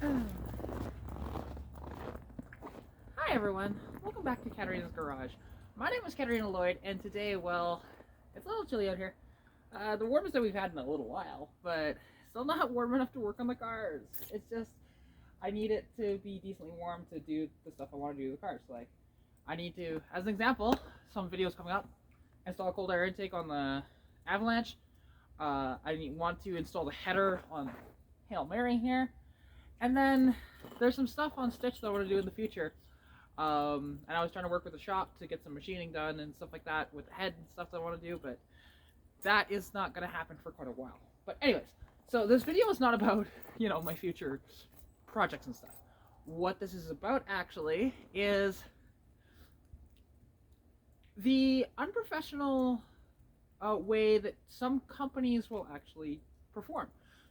Hi everyone, welcome back to Katarina's Garage. My name is Katarina Lloyd, and today, well, it's a little chilly out here. The warmest that we've had in a little while, but still not warm enough to work on the cars. It's just, I need it to be decently warm to do the stuff I want to do with the cars. Like, I need to, as an example, some videos coming up, install a cold air intake on the Avalanche. Want to install the header on Hail Mary here. And then there's some stuff on Stitch that I want to do in the future. And I was trying to work with the shop to get some machining done and stuff like that with the head and stuff that I want to do, but that is not going to happen for quite a while. But anyways, so this video is not about, my future projects and stuff. What this is about actually is the unprofessional way that some companies will actually perform.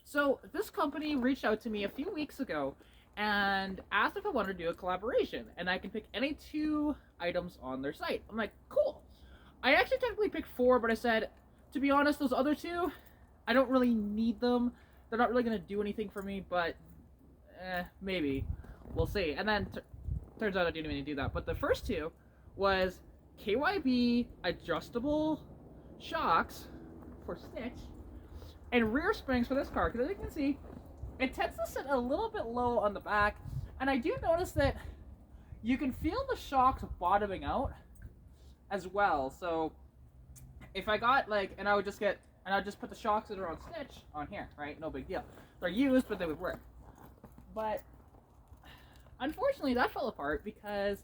So this company reached out to me a few weeks ago and asked if I wanted to do a collaboration, and I can pick any 2 items on their site. I'm like, cool. I actually technically picked 4, but I said, to be honest, those other 2, I don't really need them. They're not really going to do anything for me, but maybe. We'll see. And then turns out I didn't even do that. But the first 2 was KYB adjustable shocks for Stitch and rear springs for this car, because as you can see, it tends to sit a little bit low on the back, and I do notice that you can feel the shocks bottoming out as well. So if I got and I would just put the shocks that are on Stitch on here, right? No big deal. They're used, but they would work. But unfortunately, that fell apart because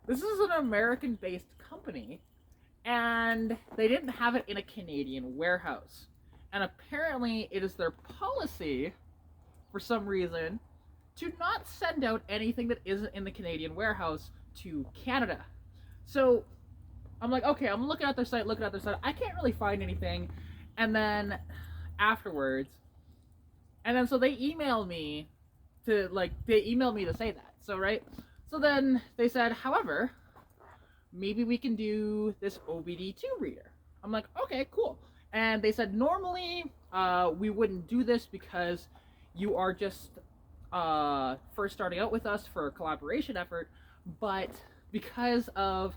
this is an American-based company, and they didn't have it in a Canadian warehouse. And apparently it is their policy, for some reason, to not send out anything that isn't in the Canadian warehouse to Canada. So I'm like, okay, I'm looking at their site, I can't really find anything. And then afterwards, so they emailed me to say that. So, right? So then they said, however, maybe we can do this OBD2 reader. I'm like, okay, cool. And they said, normally, we wouldn't do this because you are just first starting out with us for a collaboration effort, but because of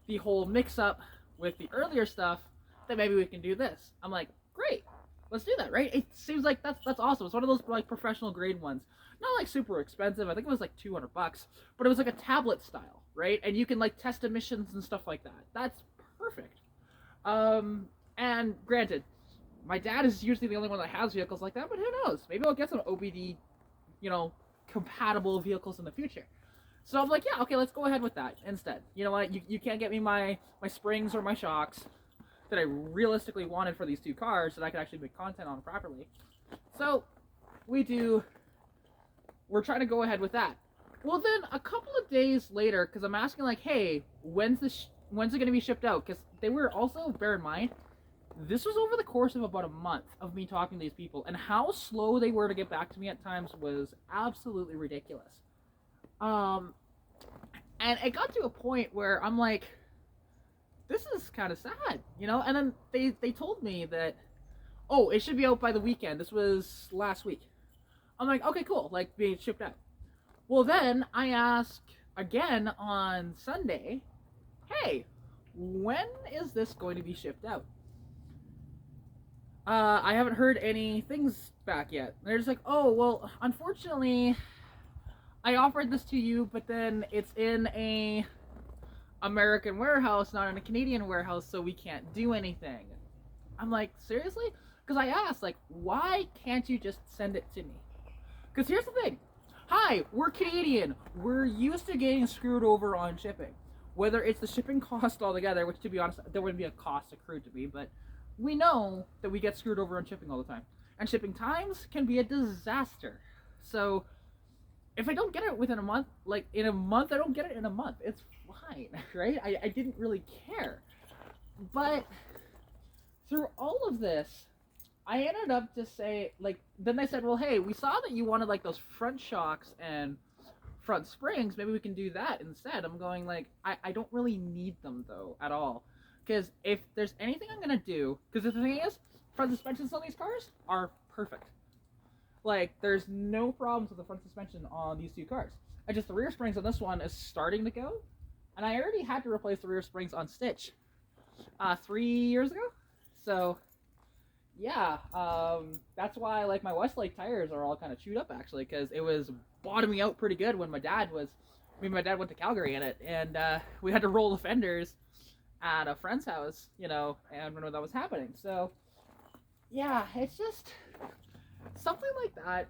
the whole mix-up with the earlier stuff, then maybe we can do this. I'm like, great, let's do that, right? It seems like that's awesome. It's one of those professional grade ones, not super expensive. I think it was $200, but it was a tablet style, right? And you can test emissions and stuff like that. That's perfect. And granted, my dad is usually the only one that has vehicles like that, but who knows? Maybe I'll get some OBD, compatible vehicles in the future. So I'm like, yeah, okay, let's go ahead with that instead. You know what? You can't get me my springs or my shocks that I realistically wanted for these 2 cars that I could actually make content on properly. So we're trying to go ahead with that. Well, then a couple of days later, because I'm asking hey, when's it going to be shipped out? Because they were also, bear in mind, this was over the course of about a month of me talking to these people, and how slow they were to get back to me at times was absolutely ridiculous. And it got to a point where I'm like, this is kind of sad, And then they told me that, oh, it should be out by the weekend. This was last week. I'm like, okay, cool, being shipped out. Well, then I ask again on Sunday, hey, when is this going to be shipped out? I haven't heard any things back yet. They're just like, oh, well, unfortunately, I offered this to you, but then it's in a American warehouse, not in a Canadian warehouse, so we can't do anything. I'm like, seriously? Because I asked, why can't you just send it to me? Because here's the thing. Hi, we're Canadian. We're used to getting screwed over on shipping. Whether it's the shipping cost altogether, which to be honest, there wouldn't be a cost accrued to me, but we know that we get screwed over on shipping all the time. And shipping times can be a disaster. So if I don't get it within a month, in a month, I don't get it in a month. It's fine, right? I didn't really care. But through all of this, I ended up just then they said, well, hey, we saw that you wanted those front shocks and front springs. Maybe we can do that instead. I'm going I don't really need them though at all. Because if there's anything I'm going to do, because the thing is, front suspensions on these cars are perfect. Like, there's no problems with the front suspension on these two cars. I just, the rear springs on this one is starting to go, and I already had to replace the rear springs on Stitch 3 years ago. So yeah, that's why like my Westlake tires are all kind of chewed up actually, because it was bottoming out pretty good when my dad went to Calgary in it, and we had to roll the fenders at a friend's house, you know, and when that was happening. So yeah, it's just something like that.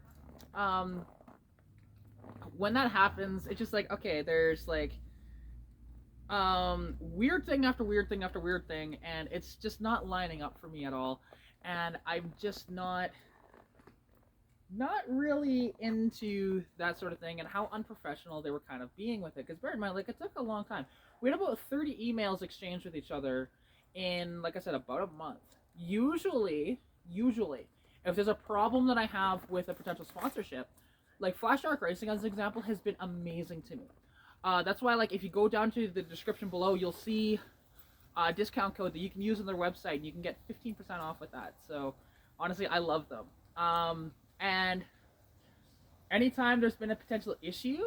When that happens, it's just like, okay, there's like weird thing after weird thing after weird thing, and it's just not lining up for me at all, and I'm just not really into that sort of thing, and how unprofessional they were kind of being with it. Because bear in mind, like, it took a long time. We had about 30 emails exchanged with each other in, like I said, about a month. Usually, if there's a problem that I have with a potential sponsorship, like Flash Shark Racing as an example has been amazing to me. That's why, like, if you go down to the description below, you'll see a discount code that you can use on their website, and you can get 15% off with that. So honestly, I love them. And anytime there's been a potential issue,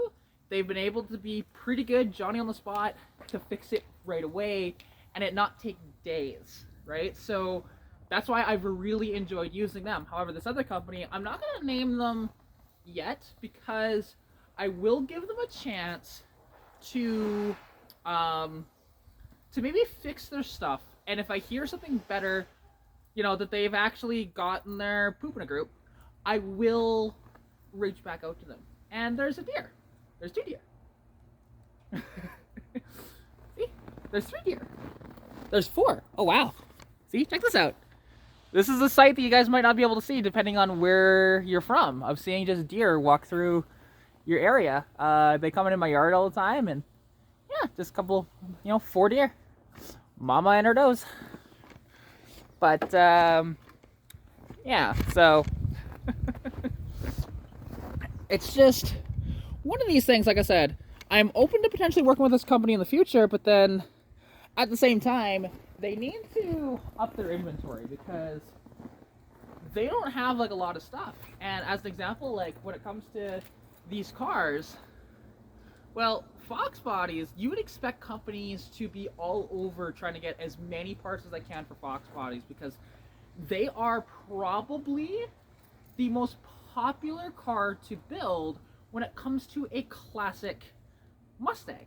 they've been able to be pretty good, Johnny on the spot, to fix it right away and it not take days, right? So that's why I've really enjoyed using them. However, this other company, I'm not going to name them yet, because I will give them a chance to maybe fix their stuff. And if I hear something better, you know, that they've actually gotten their poop in a group, I will reach back out to them. And there's a deer. There's 2 deer. See? There's 3 deer. There's 4. Oh, wow. See? Check this out. This is a sight that you guys might not be able to see depending on where you're from, of seeing just deer walk through your area. They come in my yard all the time, and yeah, just a couple, 4 deer. Mama and her does. But, yeah, so it's just one of these things. Like I said, I'm open to potentially working with this company in the future, but then at the same time, they need to up their inventory, because they don't have like a lot of stuff. And as an example, like when it comes to these cars, well, Fox bodies, you would expect companies to be all over trying to get as many parts as they can for Fox bodies, because they are probably the most popular car to build when it comes to a classic Mustang.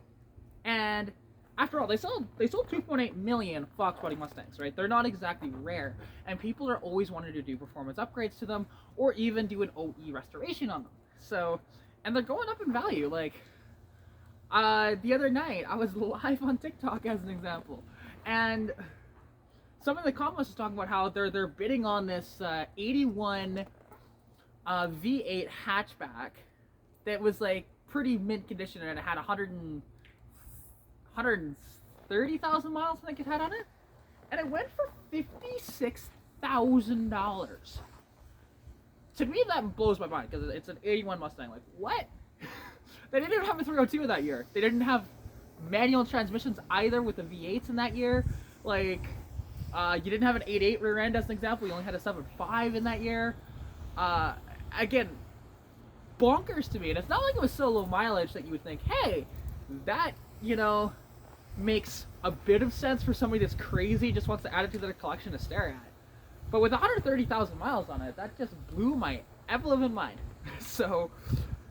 And after all, they sold 2.8 million Fox body Mustangs, right? They're not exactly rare, and people are always wanting to do performance upgrades to them, or even do an OE restoration on them. So, and they're going up in value. Like, the other night, I was live on TikTok as an example, and some of the comments was talking about how they're bidding on this 81 V8 hatchback that was like pretty mint condition, and it had 130,000 miles, I think it had on it, and it went for $56,000. To me, that blows my mind, because it's an 81 Mustang. Like, what? They didn't even have a 302 that year. They didn't have manual transmissions either with the V8s in that year. Like, you didn't have an 8.8 rear end as an example. You only had a 7.5 in that year. Again, bonkers to me. And it's not like it was so low mileage that you would think, hey, that, makes a bit of sense for somebody that's crazy, just wants to add it to their collection to stare at. But with 130,000 miles on it, that just blew my ever-living mind. So,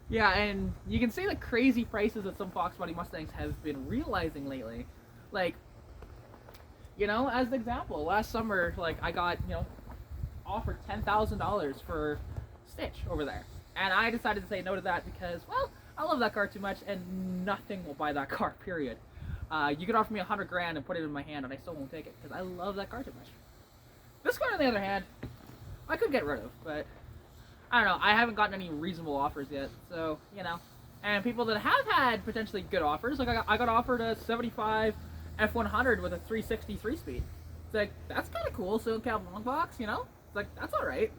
yeah, and you can see the crazy prices that some Fox body Mustangs have been realizing lately. Like, as an example, last summer, like, I got, offered $10,000 for Stitch over there. And I decided to say no to that because, well, I love that car too much, and nothing will buy that car, period. You could offer me $100,000 and put it in my hand, and I still won't take it because I love that car too much. This car, on the other hand, I could get rid of, but I don't know. I haven't gotten any reasonable offers yet, so, And people that have had potentially good offers, like I got offered a 75 F100 with a 360 3-speed. It's like, that's kind of cool, so cab long box, It's like, that's all right.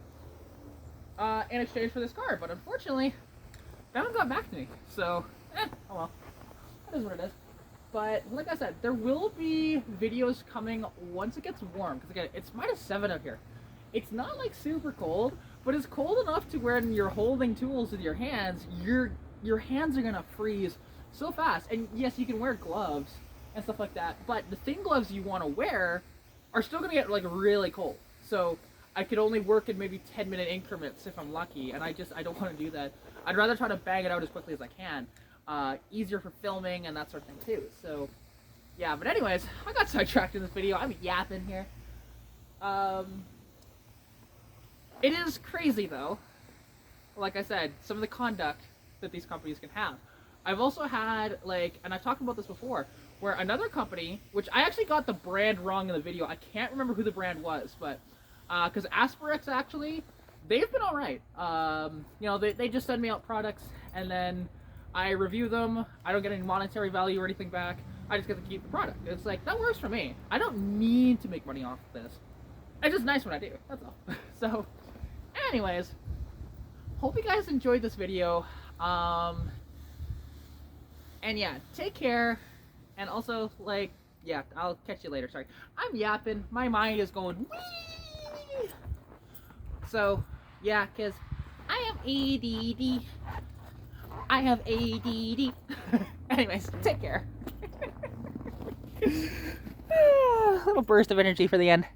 In exchange for this car, but unfortunately, they haven't got back to me. So, oh well. That is what it is. But, like I said, there will be videos coming once it gets warm. Because, again, it's -7 out here. It's not, like, super cold, but it's cold enough to when you're holding tools with your hands, your hands are gonna freeze so fast. And yes, you can wear gloves and stuff like that, but the thin gloves you want to wear are still gonna get like really cold. So I could only work in maybe 10-minute increments if I'm lucky, and I don't want to do that. I'd rather try to bang it out as quickly as I can. Easier for filming and that sort of thing too. So yeah, but anyways, I got sidetracked in this video. I'm yapping here. It is crazy though, like I said, some of the conduct that these companies can have. I've also had, like, and I've talked about this before, where another company, which I actually got the brand wrong in the video, I can't remember who the brand was, but, because Asperex actually, they've been alright. You know, they just send me out products, and then I review them, I don't get any monetary value or anything back, I just get to keep the product. It's like, that works for me. I don't need to make money off of this. It's just nice when I do, that's all. So, anyways, hope you guys enjoyed this video. And yeah, take care. And also, like, yeah, I'll catch you later. Sorry. I'm yapping. My mind is going wee. So, yeah, because I have ADD. I have ADD. Anyways, take care. Little burst of energy for the end.